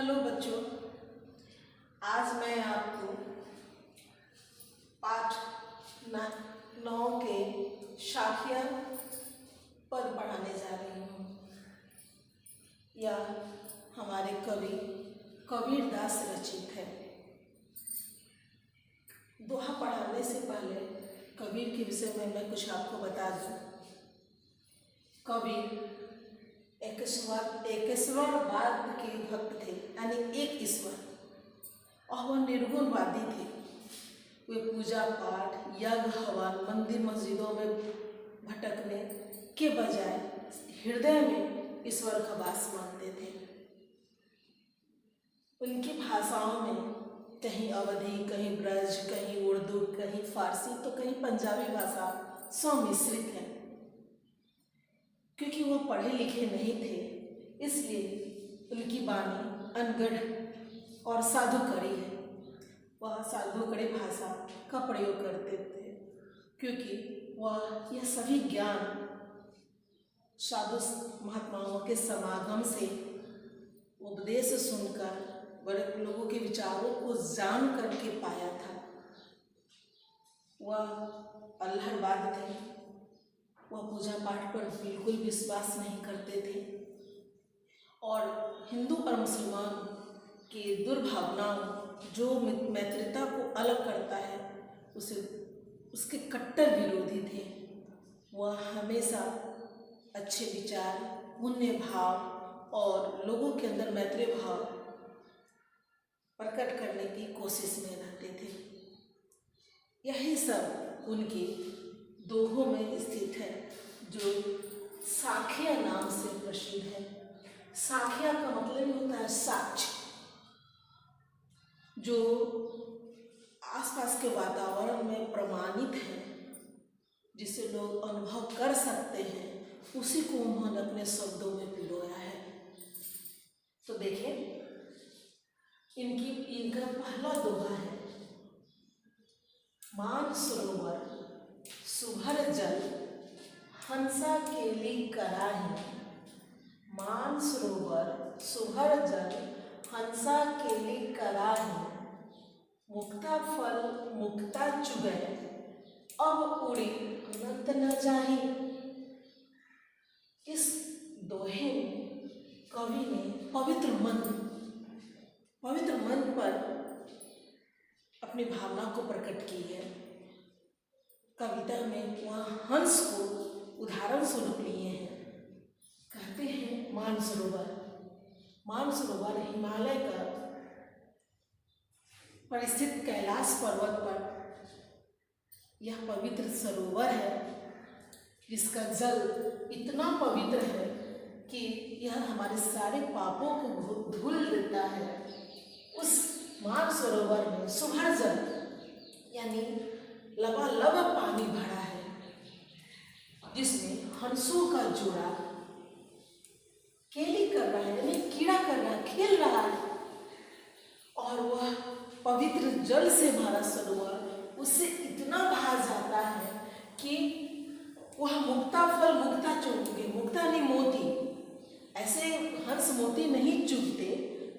Hello बच्चों, आज मैं आपको पाठ 9 के शाखिया पद पढ़ाने जा रही हूँ। यह हमारे कवि कबीरदास रचित है। दोहा पढ़ाने से पहले कबीर के विषय में मैं कुछ आपको बता दूँ। कबीर एकेश्वरवाद के भक्त थे, यानी एक ईश्वर, और वह निर्गुणवादी थे। वे पूजा पाठ, यज्ञ, हवन, मंदिर मस्जिदों में भटकने के बजाय हृदय में ईश्वर का वास मानते थे। उनकी भाषाओं में कहीं अवधी, कहीं ब्रज, कहीं उर्दू, कहीं फारसी तो कहीं पंजाबी भाषा सम्मिश्रित है। क्योंकि वह पढ़े लिखे नहीं थे, इसलिए उनकी वाणी अनगढ़ और साधुकड़ी है। वह साधुकड़ी भाषा का प्रयोग करते थे, क्योंकि वह यह सभी ज्ञान साधु महात्माओं के समागम से उपदेश सुनकर, बड़े लोगों के विचारों को जान करके पाया था। वह अल्लाहवाद थे। वह पूजा पाठ पर बिल्कुल विश्वास नहीं करते थे और हिंदू और मुसलमान की दुर्भावनाओं जो मैत्रिता को अलग करता है उसके कट्टर विरोधी थे। वह हमेशा अच्छे विचार, पुण्य भाव और लोगों के अंदर मैत्री भाव प्रकट करने की कोशिश में रहते थे। यही सब उनके दोहों में स्थित है, जो साखिया नाम से प्रसिद्ध है। साखिया का मतलब होता है साक्ष्य, जो आसपास के वातावरण में प्रमाणित है, जिसे लोग अनुभव कर सकते हैं, उसी को उन्होंने अपने शब्दों में पिरोया है। तो देखिए, इनका पहला दोहा है, मान सरोवर सुभर जल हंसा केली कराही। मान सरोवर सुभर जल हंसा केली कराही। मुक्ता फल मुक्ता चुगै अब उड़ी अनंत न जाही। इस दोहे में कवि ने पवित्र मन पर अपनी भावना को प्रकट की है। कविता में वह हंस को उदाहरण स्वरूप लिए हैं। कहते हैं मानसरोवर हिमालय का परिस्थित कैलाश पर्वत पर यह पवित्र सरोवर है, जिसका जल इतना पवित्र है कि यह हमारे सारे पापों को धुल देता है। उस मानसरोवर में सुभर जल यानी लबालब पानी भरा है, जिसमें हंसों का जोड़ा केली कर रहा है, यानी कीड़ा कर रहा है, खेल रहा है। और वह पवित्र जल से भरा सरोवर उससे इतना भा जाता है कि वह मुक्ता फल मुक्ता चुगे। मुक्ता नहीं मोती, ऐसे हंस मोती नहीं चुगते,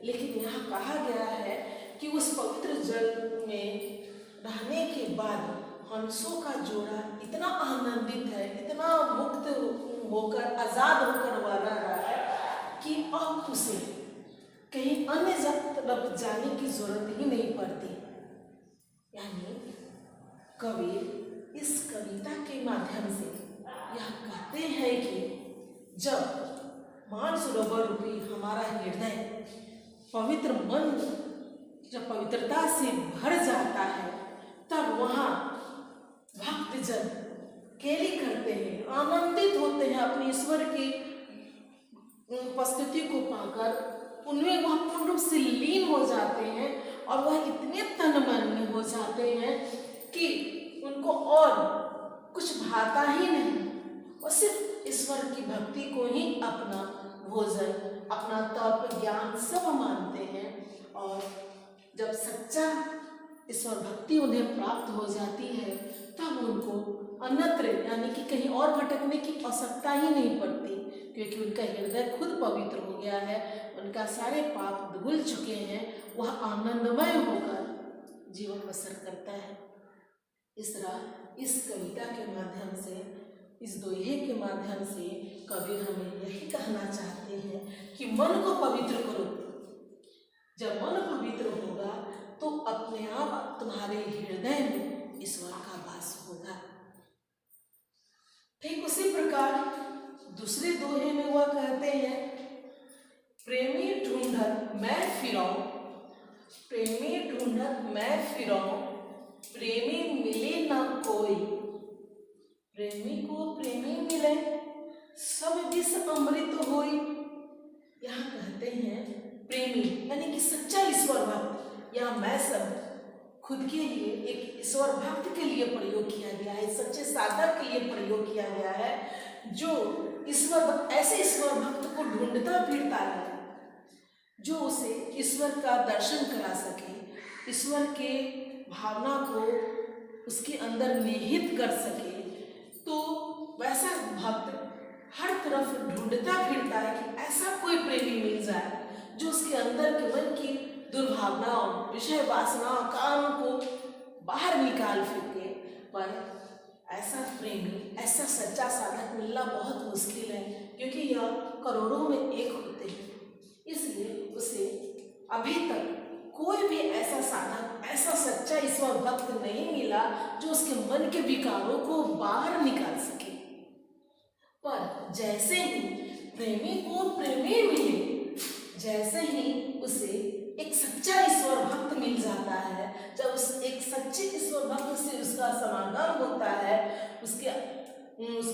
लेकिन यहाँ कहा गया है कि उस पवित्र जल में रहने के बाद हंसों का जोड़ा इतना आनंदित है, इतना मुक्त होकर, आजाद होकर वह रह रहा है कि अब उसे कहीं अन्य तरफ जाने की जरूरत ही नहीं पड़ती। यानी कबीर इस कविता के माध्यम से यह कहते हैं कि जब मानसरोवर रूपी हमारा हृदय पवित्र मन जब पवित्रता से भर जाता है, तब वहाँ भक्तजन केली करते हैं, आनंदित होते हैं अपने ईश्वर की उपस्थिति को पाकर। उनमें वह पूर्ण रूप से लीन हो जाते हैं और वह इतने तन्मय हो जाते हैं कि उनको और कुछ भाता ही नहीं, और सिर्फ ईश्वर की भक्ति को ही अपना भोजन, अपना तप, ज्ञान सब मानते हैं। और जब सच्चा ईश्वर भक्ति उन्हें प्राप्त हो जाती है, तब उनको अन्यत्र यानी कि कहीं और भटकने की आवश्यकता ही नहीं पड़ती, क्योंकि उनका हृदय खुद पवित्र हो गया गया है, उनका सारे पाप धुल चुके हैं, वह आनंदमय होकर जीवन बसर करता है। इस तरह इस कविता के माध्यम से, इस दोहे के माध्यम से कबीर हमें यही कहना चाहते हैं कि मन को पवित्र करो। जब मन पवित्र होगा तो अपने आप तुम्हारे हृदय में ईश्वर का वास होगा। ठीक उसी प्रकार दूसरे दोहे में वह कहते हैं, प्रेमी ढूंढत मैं फिराऊं, प्रेमी ढूंढत मैं फिराऊं, प्रेमी मिले ना कोई। प्रेमी को प्रेमी मिले, सब विष अमृत होई। यहाँ कहते हैं प्रेमी यानी कि सच्चा ईश्वर भक्त, या मैं सब खुद के लिए एक ईश्वर भक्त के लिए प्रयोग किया गया है, सच्चे साधक के लिए प्रयोग किया गया है, जो ईश्वर ऐसे ईश्वर भक्त को ढूंढता फिरता है जो उसे ईश्वर का दर्शन करा सके, ईश्वर के भावना को उसके अंदर निहित कर सके। तो वैसा भक्त हर तरफ ढूंढता फिरता है कि ऐसा कोई प्रेमी मिल जाए जो उसके अंदर के मन की दुर्भावनाओं, विषय वासनाओं, काम को बाहर निकाल फेंके। पर ऐसा प्रेमी, ऐसा सच्चा साधक मिलना बहुत मुश्किल है, क्योंकि यह करोड़ों में एक होते हैं। इसलिए उसे अभी तक कोई भी ऐसा साधक, ऐसा सच्चा ईश्वर भक्त नहीं मिला जो उसके मन के विकारों को बाहर निकाल सके। पर जैसे ही प्रेमी को प्रेमी मिले, जैसे ही उसे एक सच्चा ईश्वर भक्त मिल जाता है, जब उस एक सच्चे ईश्वर भक्त से उसका समागम होता है, उसके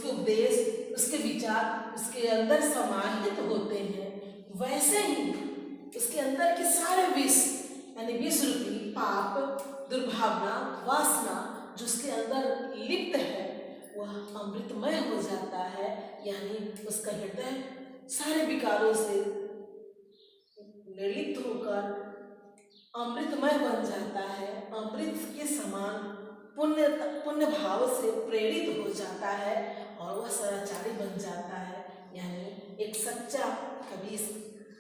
उपदेश, उसके विचार उसके अंदर समाहित होते हैं, वैसे ही उसके अंदर के सारे विष यानी विष रूपी पाप, दुर्भावना, वासना जो उसके अंदर लिप्त है वह अमृतमय हो जाता है। यानी उसका हृदय सारे विकारों से निर्लिप्त होकर अमृतमय बन जाता है, अमृत के समान पुण्य भाव से प्रेरित हो जाता है और वह सदाचारी बन जाता है। यानी एक सच्चा, कवि इस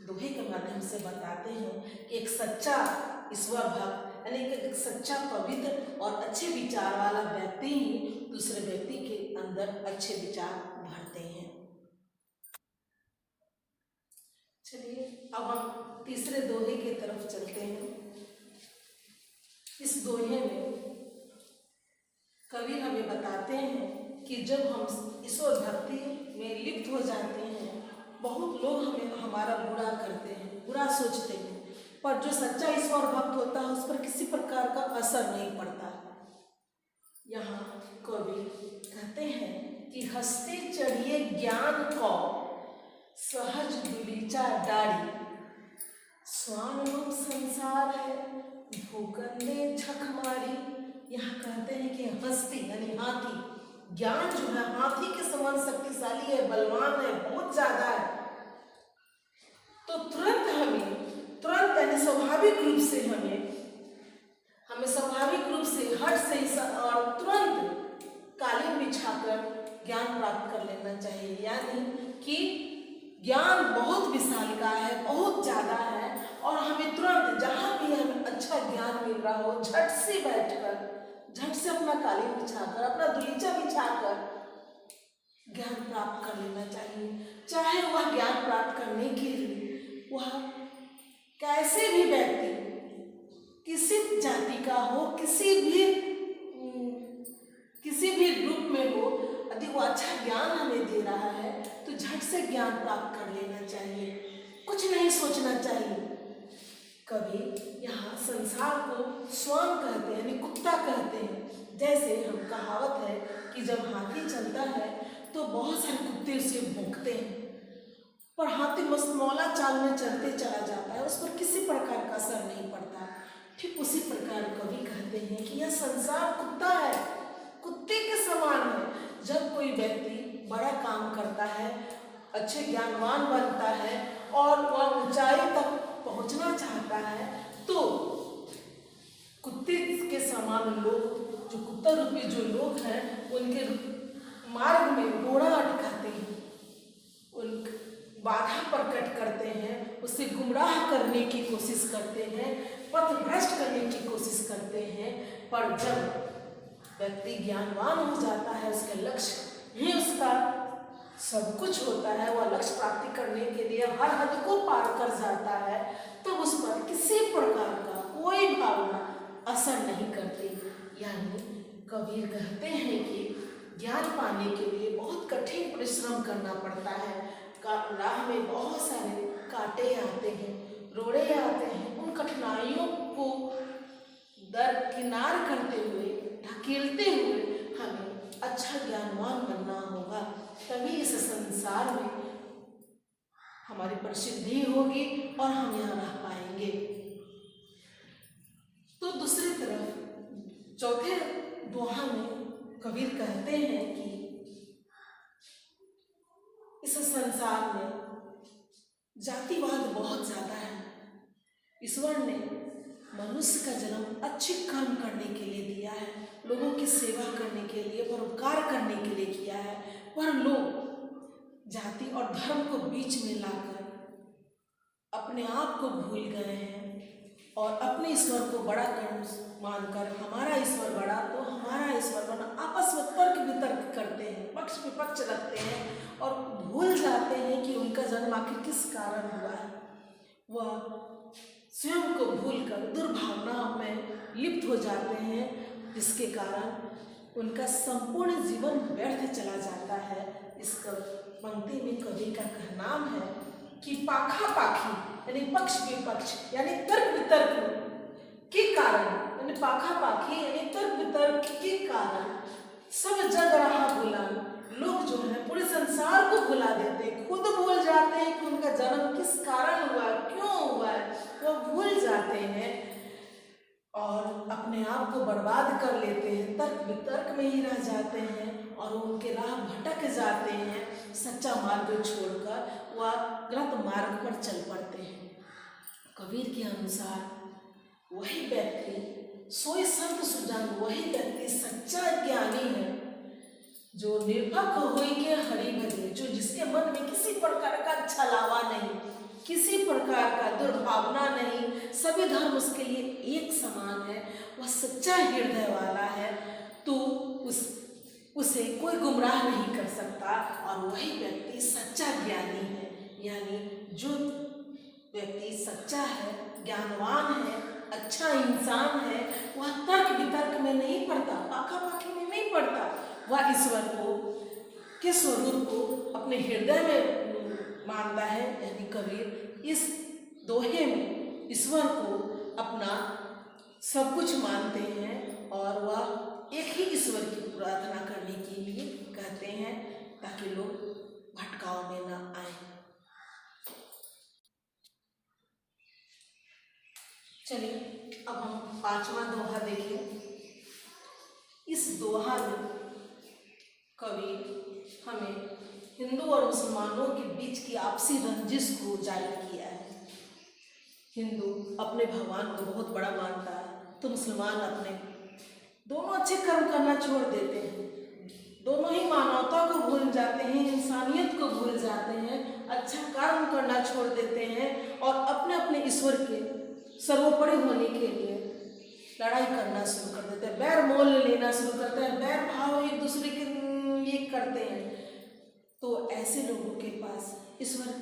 दोहे के माध्यम से बताते हैं कि एक सच्चा ईश्वर भक्त यानी कि एक सच्चा पवित्र और अच्छे विचार वाला व्यक्ति ही दूसरे व्यक्ति के अंदर अच्छे विचार भरते हैं। चलिए अब हम तीसरे दोहे की तरफ चलते हैं। इस दोहे में कवि हमें बताते हैं कि जब हम ईश्वर भक्ति में लिप्त हो जाते हैं, बहुत लोग हमें हमारा बुरा करते हैं, बुरा सोचते हैं, पर जो सच्चा ईश्वर भक्त होता है उस पर किसी प्रकार का असर नहीं पड़ता। यहाँ कवि कहते हैं कि हंसते चढ़िए ज्ञान को सहज दुलीचा डारी, स्वान रूप संसार है भूकंदे छक मारी। यहाँ कहते हैं कि हस्ती यानी हाथी, ज्ञान जो है हाथी के समान शक्तिशाली है, बलवान है, बहुत ज्यादा है। तो तुरंत यानी स्वाभाविक रूप से हमें स्वाभाविक रूप से हट से और तुरंत कालीन बिछाकर ज्ञान प्राप्त कर लेना चाहिए। यानी कि ज्ञान बहुत विशालकाय है, बहुत ज्यादा है, और हमें तुरंत जहाँ भी हमें अच्छा ज्ञान मिल रहा हो झट से बैठकर, झट से अपना कालीन बिछाकर, अपना दुलीचा बिछाकर ज्ञान प्राप्त कर लेना चाहिए। चाहे वह ज्ञान प्राप्त करने के लिए वह कैसे भी व्यक्ति, किसी जाति का हो, किसी भी रूप में हो, यदि वो अच्छा ज्ञान हमें दे रहा है तो झट से ज्ञान प्राप्त कर लेना चाहिए, कुछ नहीं सोचना चाहिए। कभी यहाँ संसार को स्वान कहते हैं यानी कुत्ता कहते हैं। जैसे हम कहावत है कि जब हाथी चलता है तो बहुत सारे कुत्ते उसे भौंकते हैं, पर हाथी मस्तमौला चाल में चलते चला जाता है, उस पर किसी प्रकार का असर नहीं पड़ता। ठीक उसी प्रकार कवि कहते हैं कि यह संसार कुत्ता है, कुत्ते के समान है। जब कोई व्यक्ति बड़ा काम करता है, अच्छे ज्ञानवान बनता है और वह ऊंचाई तक पहुंचना चाहता है, तो कुत्ते के समान लोग, जो कुत्ता रूपी जो लोग हैं, उनके मार्ग में घोड़ा अटकाते हैं, उन बाधा प्रकट करते हैं, उसे गुमराह करने की कोशिश करते हैं, पथभ्रष्ट करने की कोशिश करते हैं। पर जब व्यक्ति ज्ञानवान हो जाता है, उसके लक्ष्य ही उसका सब कुछ होता है, वह लक्ष्य प्राप्ति करने के लिए हर हद को पार कर जाता है, तो उस पर किसी प्रकार का कोई भावना असर नहीं करती। यानी कबीर कहते हैं कि ज्ञान पाने के लिए बहुत कठिन परिश्रम करना पड़ता है। राह में बहुत सारे कांटे आते हैं, रोड़े आते हैं। उन कठिनाइयों को दरकिनार करते हुए, ढकेलते हुए हमें अच्छा ज्ञानवान बनना होगा, तभी इस संसार में हमारी प्रसिद्धि होगी और हम यहाँ रह पाएंगे। तो दूसरी तरफ चौथे दोहा में कबीर कहते हैं कि इस संसार में जातिवाद बहुत ज्यादा है। ईश्वर ने मनुष्य का जन्म अच्छे कर्म करने के लिए दिया है, लोगों की सेवा करने के लिए, परोपकार करने के लिए किया है। पर लोग जाति और धर्म को बीच में लाकर अपने आप को भूल गए हैं और अपने ईश्वर को बड़ा मानकर हमारा ईश्वर बड़ा तो हमारा ईश्वर बना, आपस में तर्क वितर्क करते हैं, पक्ष विपक्ष रखते हैं और भूल जाते हैं कि उनका जन्म आखिर किस कारण हुआ है। वह स्वयं को भूलकर दुर्भावना में लिप्त हो जाते हैं, जिसके कारण उनका संपूर्ण जीवन व्यर्थ चला जाता है। इस पंक्ति में कवि का कहनाम है कि पाखा पाखी यानी पक्ष विपक्ष यानी तर्क वितर्क के कारण, यानी पाखा पाखी यानी तर्क वितर्क के कारण सब जग रहा भुला। लोग जो है पूरे संसार को भुला देते हैं, खुद भूल जाते हैं कि उनका जन्म किस कारण हुआ, क्यों हुआ है, वो भूल जाते हैं और अपने आप को बर्बाद कर लेते हैं, तर्क वितर्क में ही रह जाते हैं और उनके राह भटक जाते हैं। सच्चा मार्ग छोड़कर वह गलत मार्ग पर चल पड़ते हैं। कबीर के अनुसार वही व्यक्ति सोई संत सुजान, वही व्यक्ति सच्चा ज्ञानी है जो निर्भक होई के हरि भजे, जो जिसके मन में किसी प्रकार का छलावा नहीं, किसी प्रकार का दुर्भावना नहीं, सभी धर्म उसके लिए एक समान है, वह सच्चा हृदय वाला है, तो उसे कोई गुमराह नहीं कर सकता और वही व्यक्ति सच्चा ज्ञानी है। यानी जो व्यक्ति सच्चा है, ज्ञानवान है, अच्छा इंसान है, वह तर्क वितर्क में नहीं पड़ता, पाखा पाखी में नहीं पड़ता, वह ईश्वर को के स्वरूप को अपने हृदय में मानता है। यानी कबीर इस दोहे में ईश्वर को अपना सब कुछ मानते हैं और वह एक ही ईश्वर की प्रार्थना करने के लिए कहते हैं ताकि लोग भटकाव में न आए। चलिए अब हम पांचवा दोहा देखें। इस दोहा में कवि हमें हिंदू और मुसलमानों के बीच की आपसी रंजिश को उजागर किया है। हिंदू अपने भगवान को बहुत बड़ा मानता है तो मुसलमान अपने दोनों अच्छे कर्म करना छोड़ देते हैं, दोनों ही मानवता को भूल जाते हैं, इंसानियत को भूल जाते हैं, अच्छा कर्म करना छोड़ देते हैं और अपने अपने ईश्वर के सर्वोपरि होने के लिए लड़ाई करना शुरू कर देते हैं, बैर मोल लेना शुरू करते हैं, बैर भाव एक दूसरे के ये करते हैं। तो ऐसे लोगों के पास ईश्वर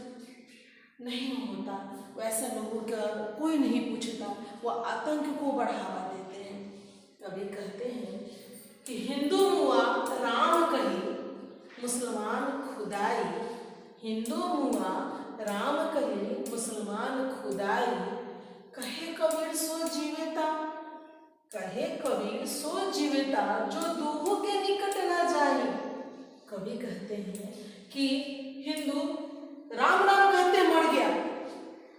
नहीं होता, वैसा लोगों का कोई नहीं पूछता, वो आतंक को बढ़ावा देते हैं। कभी कहते हैं कि हिंदू मुआ राम कही मुसलमान खुदाई, हिंदू मुआ राम कही मुसलमान खुदाई, कहे कबीर सो जीवेता, कहे कबीर सो जीवेता जो दूहों के निकट ना जाए। कवि कहते हैं कि हिंदू राम राम कहते मर गया,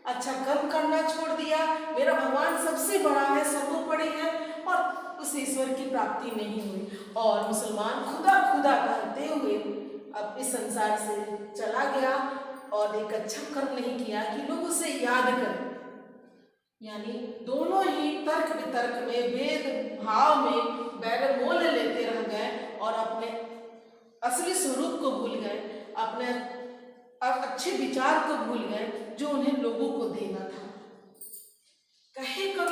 अच्छा कर्म करना छोड़ दिया, मेरा भगवान सबसे बड़ा है, सर्वोपरि है और उस ईश्वर की प्राप्ति नहीं हुई, और मुसलमान खुदा खुदा कहते हुए अब इस संसार से चला गया और एक अच्छा कर्म नहीं किया कि लोग उसे याद करें। यानी दोनों ही तर्क वितर्क में, भेद भाव में बैर मोल लेते रह गए और अपने असली स्वरूप को भूल गए, अपने अच्छे विचार को भूल गए जो उन्हें लोगों को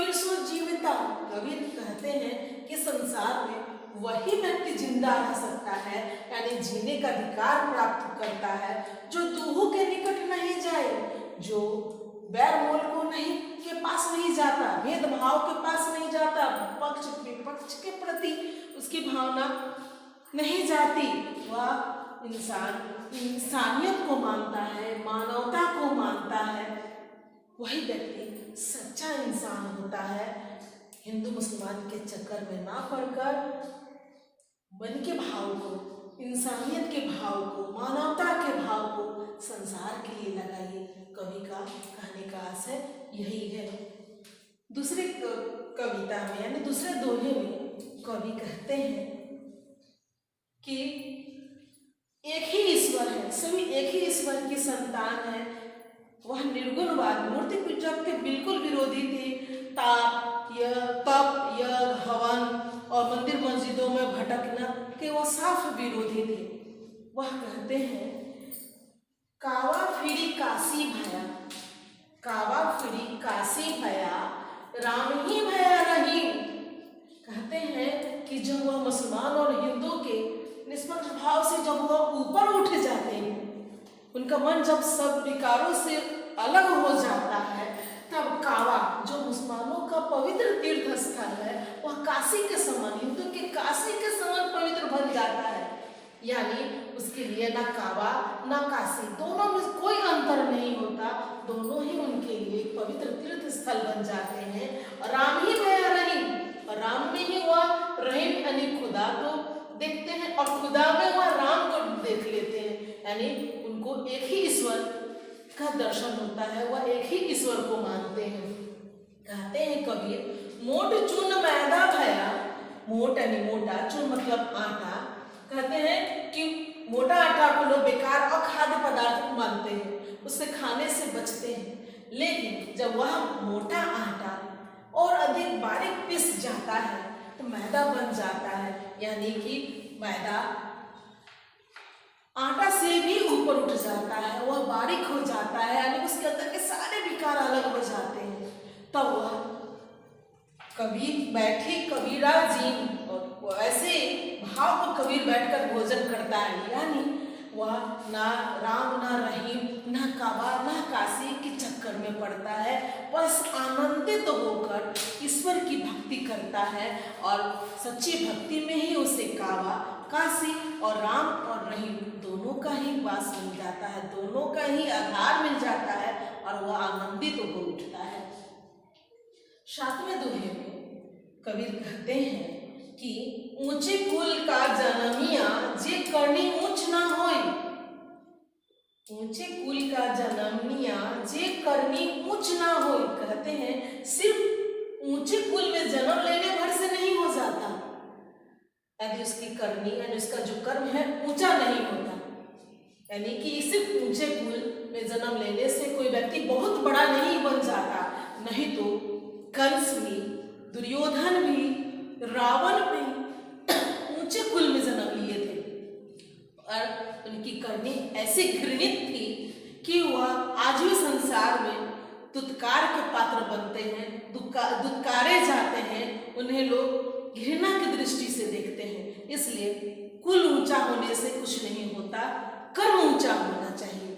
कबीर सो जीविता। कबीर कहते हैं कि संसार में वही व्यक्ति जिंदा रह सकता है, यानी जीने का अधिकार प्राप्त करता है, जो दूहों के निकट नहीं जाए, जो बैर मोल को नहीं के पास नहीं जाता, भेदभाव के पास नहीं जाता, पक्ष विपक्ष के प्रति उसकी भावना नहीं जाती। वह इंसान इंसानियत को मानता है, मानवता को मानता है, वही व्यक्ति सच्चा इंसान होता है। हिंदू मुसलमान के चक्कर में ना पड़कर मन के भाव को, इंसानियत के भाव को, मानवता के भाव को संसार के लिए लगाइए। कवि का कहने का आशय यही है। दूसरे कविता में यानी दूसरे दोहे में कवि कहते हैं कि एक ही ईश्वर है, सभी एक ही ईश्वर की संतान है। वह निर्गुणवाद, मूर्ति पूजा के बिल्कुल विरोधी थे। तप, यज्ञ, हवन और मंदिर मस्जिदों में भटकना के वह साफ विरोधी थे। वह कहते हैं कावा फिरी काशी भया, कावा फिरी काशी भया, राम ही भया रहीम। कहते हैं कि जब वह मुसलमान और हिंदू के निष्पक्ष भाव से जब वह ऊपर उठ जाते हैं, उनका मन जब सब विकारों से अलग हो जाता है, तब कावा जो मुसलमानों का पवित्र तीर्थ स्थल है, वह काशी के समान, हिंदू के काशी के समान पवित्र बन जाता है। यानी उसके लिए ना कावा ना काशी, दोनों में कोई अंतर नहीं होता, दोनों ही उनके लिए पवित्र तीर्थ स्थल बन जाते हैं। और राम ही भया रहीम, और राम में ही वह रहीम यानी खुदा को देखते हैं और खुदा में वह राम को देख लेते हैं, यानी उनको एक ही ईश्वर का दर्शन होता है, वह एक ही ईश्वर को मानते हैं। कहते हैं कबीर मोट चून मैदा भया, मोट यानी मोटा, चून मतलब आटा। कहते हैं कि मोटा आटा को लोग बेकार और खाद्य पदार्थ मानते हैं, उससे खाने से बचते हैं। लेकिन जब वह मोटा आटा और अधिक बारीक पिस जाता है तो मैदा बन जाता है, यानी कि मैदा आटा से भी ऊपर उठ जाता है, वह बारीक हो जाता है, यानी उसके अंदर के सारे विकार अलग हो जाते हैं। तब वह कबीर बैठे कबीरा जीन, और ऐसे भाव को कबीर बैठकर भोजन करता है, यानी वह ना राम ना रहीम ना काबा ना काशी के चक्कर में पड़ता है, बस आनंदित होकर ईश्वर की भक्ति करता है। और सच्ची भक्ति में ही उसे काबा, काशी और राम और रहीम दोनों का ही वास मिल जाता है, दोनों का ही आधार मिल जाता है और वह आनंदित हो उठता है। सातवें दोहे में कबीर कहते हैं कि ऊंचे कुल का जन्मिया जे करनी ऊंच ना होए, ऊंचे कुल का जन्मिया जे करनी ऊंच ना होए। कहते हैं सिर्फ ऊंचे कुल में जन्म लेने भर से नहीं हो जाता, यदि उसकी करनी यानी उसका जो कर्म है ऊंचा नहीं होता, यानी कि सिर्फ ऊंचे कुल में जन्म लेने से कोई व्यक्ति बहुत बड़ा नहीं बन जाता। नहीं तो कंस भी, दुर्योधन भी, रावण भी ऊंचे कुल में जन्म लिए थे और उनकी करनी ऐसी घृणित थी कि वह आज भी संसार में दुत्कार के पात्र बनते हैं, दुत्कारे जाते हैं, उन्हें लोग घृणा की दृष्टि से देखते हैं। इसलिए कुल ऊंचा होने से कुछ नहीं होता, कर्म ऊंचा होना चाहिए।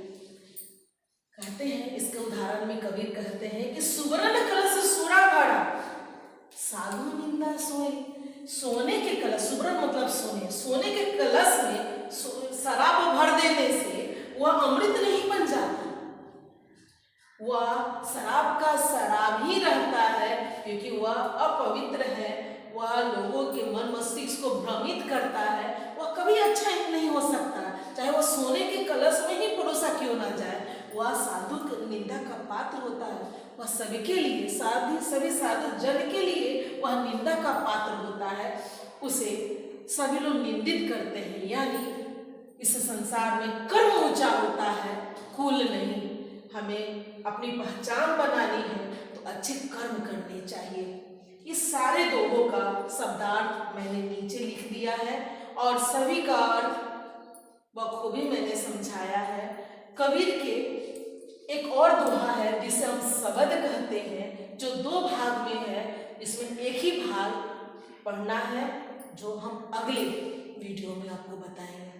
कहते हैं इसके उदाहरण में कबीर कहते हैं कि सुवर्ण कलश सुरा भरा, साधु निंदा सोए। सोने के कलश, सुवर्ण मतलब सोने, सोने के कलश में शराब भर देने से वह अमृत नहीं बन जाता, वह शराब का शराब ही रहता है, क्योंकि वह अपवित्र है, वह लोगों के मन मस्तिष्क को भ्रमित करता है, वह कभी अच्छा नहीं हो सकता, चाहे वह सोने के कलश में ही परोसा क्यों ना जाए। वह साधु निंदा का पात्र होता है, वह सभी के लिए, सभी साधु जन के लिए वह निंदा का पात्र होता है, उसे सभी लोग निंदित करते हैं। यानी इस संसार में कर्म ऊंचा होता है, कुल नहीं। हमें अपनी पहचान बनानी है तो अच्छे कर्म करने चाहिए। इस सारे दोहों का शब्दार्थ मैंने नीचे लिख दिया है और सभी का अर्थ बखूबी मैंने समझाया है। कबीर के एक और दोहा है जिसे हम शबद कहते हैं, जो दो भाग में है। पढ़ना है, जो हम अगले वीडियो में आपको बताएंगे।